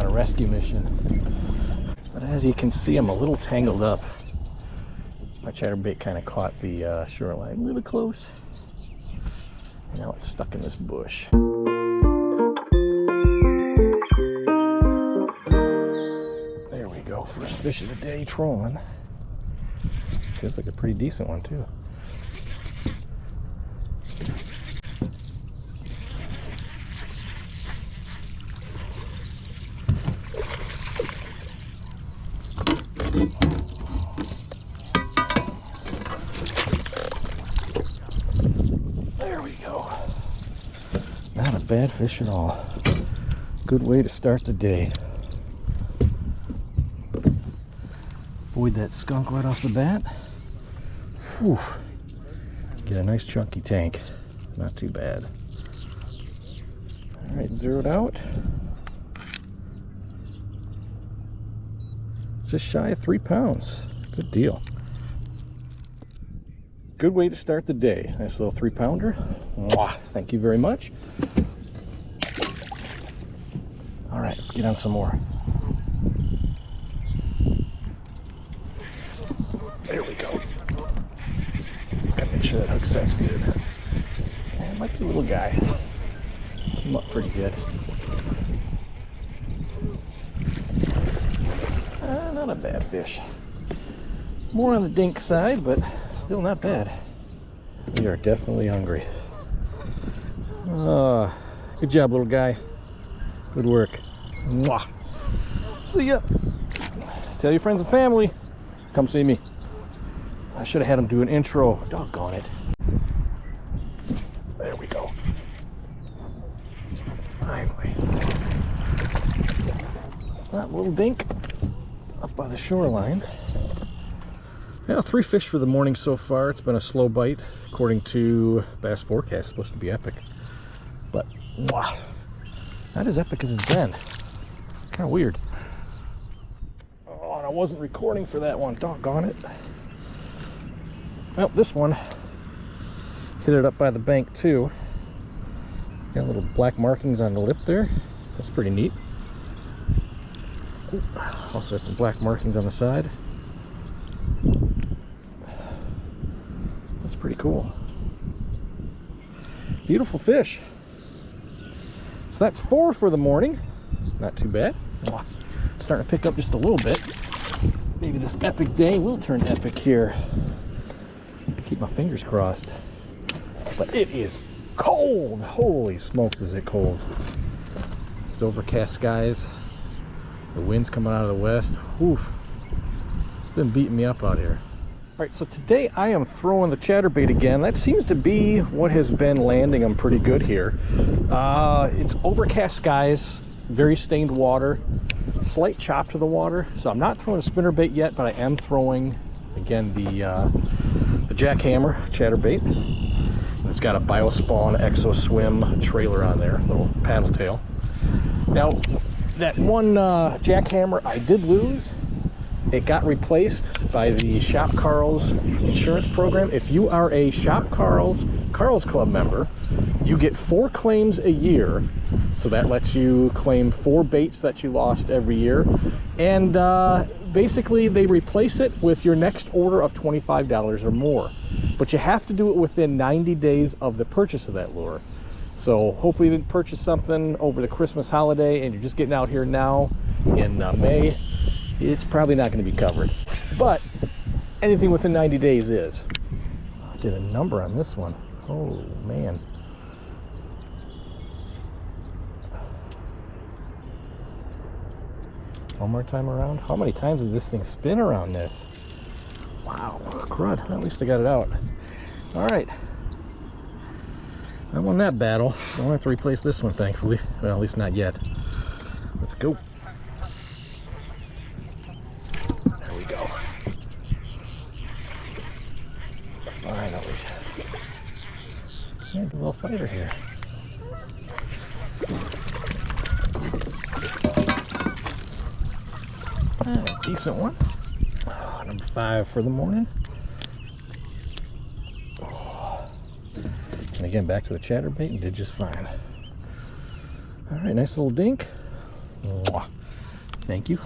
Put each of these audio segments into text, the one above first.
on a rescue mission. But as you can see, I'm a little tangled up. My chatterbait kind of caught the shoreline a little close. And now it's stuck in this bush. There we go, first fish of the day trolling. Feels like a pretty decent one too. There we go. Not a bad fish at all. Good way to start the day. Avoid that skunk right off the bat. Whew. Get a nice chunky tank. Not too bad. All right, zeroed out. Just shy of 3 pounds. Good deal. Good way to start the day. Nice little 3-pounder. Mwah. Thank you very much. All right, let's get on some more. There we go. Just gotta make sure that hook set's good. It might be a little guy. Came up pretty good. Not a bad fish. More on the dink side, but still not bad. We are definitely hungry. Good job, little guy. Good work. Mwah. See ya. Tell your friends and family, come see me. I should have had him do an intro. Doggone it. There we go. Finally. That little dink up by the shoreline. Yeah, 3 fish for the morning so far. It's been a slow bite. According to Bass Forecast, it's supposed to be epic. But, mwah, not as epic as it's been. It's kind of weird. Oh, and I wasn't recording for that one. Doggone it. Well, this one hit it up by the bank too. Got little black markings on the lip there. That's pretty neat. Ooh, also has some black markings on the side. That's pretty cool. Beautiful fish. So that's 4 for the morning. Not too bad. Starting to pick up just a little bit. Maybe this epic day will turn epic here. Keep my fingers crossed. But it is cold. Holy smokes, is it cold. It's overcast skies. The wind's coming out of the west. Oof. It's been beating me up out here. All right, so today I am throwing the chatterbait again. That seems to be what has been landing them pretty good here. It's overcast skies, very stained water, slight chop to the water. So I'm not throwing a spinnerbait yet, but I am throwing, again, the Jackhammer chatterbait. It's got a BioSpawn ExoSwim trailer on there, little paddle tail. Now, that one Jackhammer I did lose. It got replaced by the Shop Carl's insurance program. If you are a Shop Carl's Club member, you get 4 claims a year. So that lets you claim 4 baits that you lost every year. And basically they replace it with your next order of $25 or more. But you have to do it within 90 days of the purchase of that lure. So hopefully you didn't purchase something over the Christmas holiday and you're just getting out here now in May. It's probably not going to be covered. But anything within 90 days is. I did a number on this one. Oh, man. One more time around. How many times did this thing spin around this? Wow, crud. At least I got it out. All right. I won that battle. I don't have to replace this one, thankfully. Well, at least not yet. Let's go. There we go. Finally. And a little fighter here. Decent one. Number 5 for the morning. And again, back to the chatterbait and did just fine. All right, nice little dink. Thank you.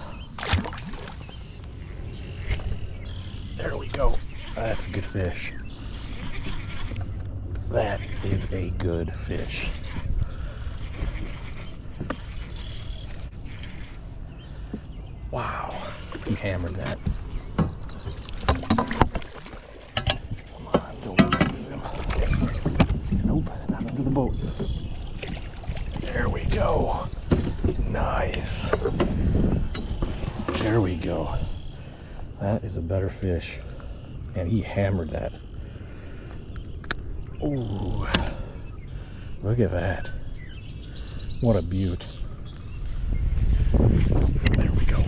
There we go. That's a good fish. That is a good fish. Wow, he hammered that. Come on, don't lose him. Nope, not under the boat. There we go. Nice. There we go. That is a better fish. And he hammered that. Ooh, look at that. What a beaut. There we go.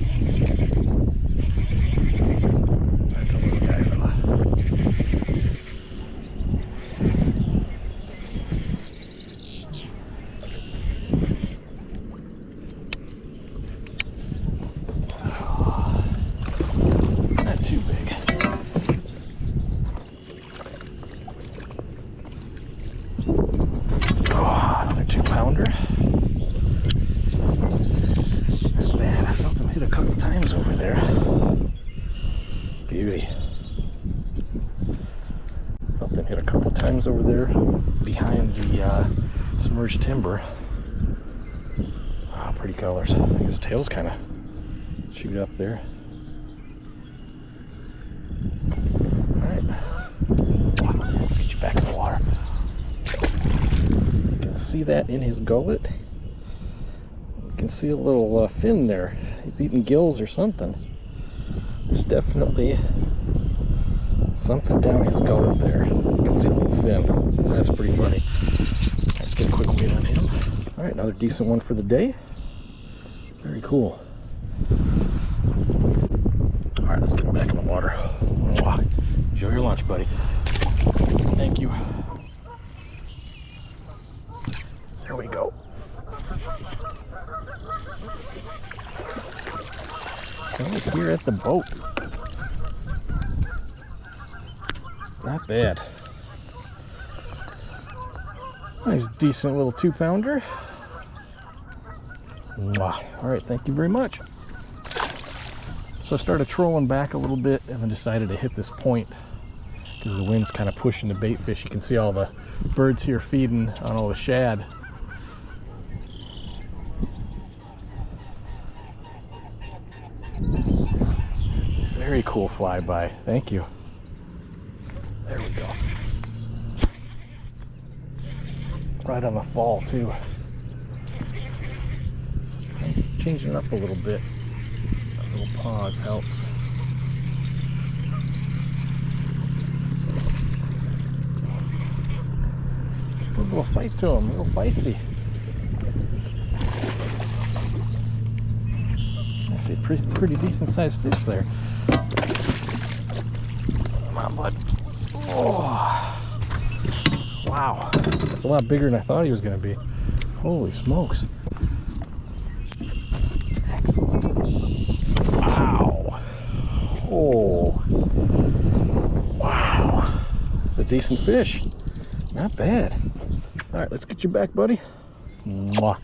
That's a little guy, fella. It's not too big. Oh, another 2-pounder. Not bad. I felt him hit a couple times over there. Beauty. Felt him hit a couple times over there behind the submerged timber. Ah, pretty colors. I think his tail's kind of chewed up there. Alright. Let's get you back in the water. You can see that in his gullet. You can see a little fin there. He's eating gills or something. There's definitely something down his gullet there. You can see a little fin. That's pretty funny. Let's get a quick weight on him. Alright, another decent one for the day. Very cool. Alright, let's get him back in the water. Enjoy your lunch, buddy. Thank you. There we go. Right here at the boat. Not bad. Nice, decent little 2-pounder. Alright, thank you very much. So I started trolling back a little bit and then decided to hit this point because the wind's kind of pushing the bait fish. You can see all the birds here feeding on all the shad. Very cool flyby. Thank you. There we go. Right on the fall too. Nice, changing it up a little bit. A little pause helps. A little fight to him, a little feisty. Actually, pretty decent sized fish there. Come on, bud. Oh, wow, that's a lot bigger than I thought he was going to be. Holy smokes. Excellent. Wow. Oh. Wow. It's a decent fish. Not bad. All right, let's get you back, buddy. Mwah.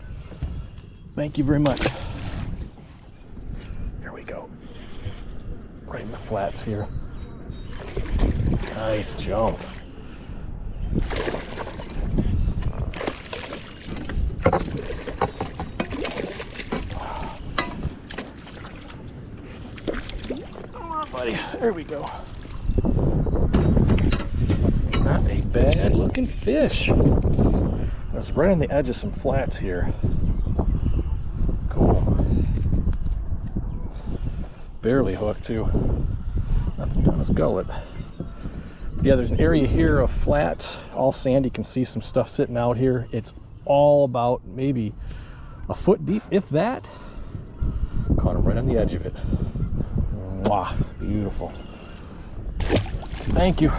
Thank you very much. There we go. Right in the flats here. Nice jump. Come on, buddy. There we go. Not a bad looking fish. That's right on the edge of some flats here. Cool. Barely hooked too. Nothing down his gullet. But yeah, there's an area here of flats, all sand. You can see some stuff sitting out here. It's all about maybe a foot deep, if that. Caught him right on the edge of it. Wow, beautiful. Thank you.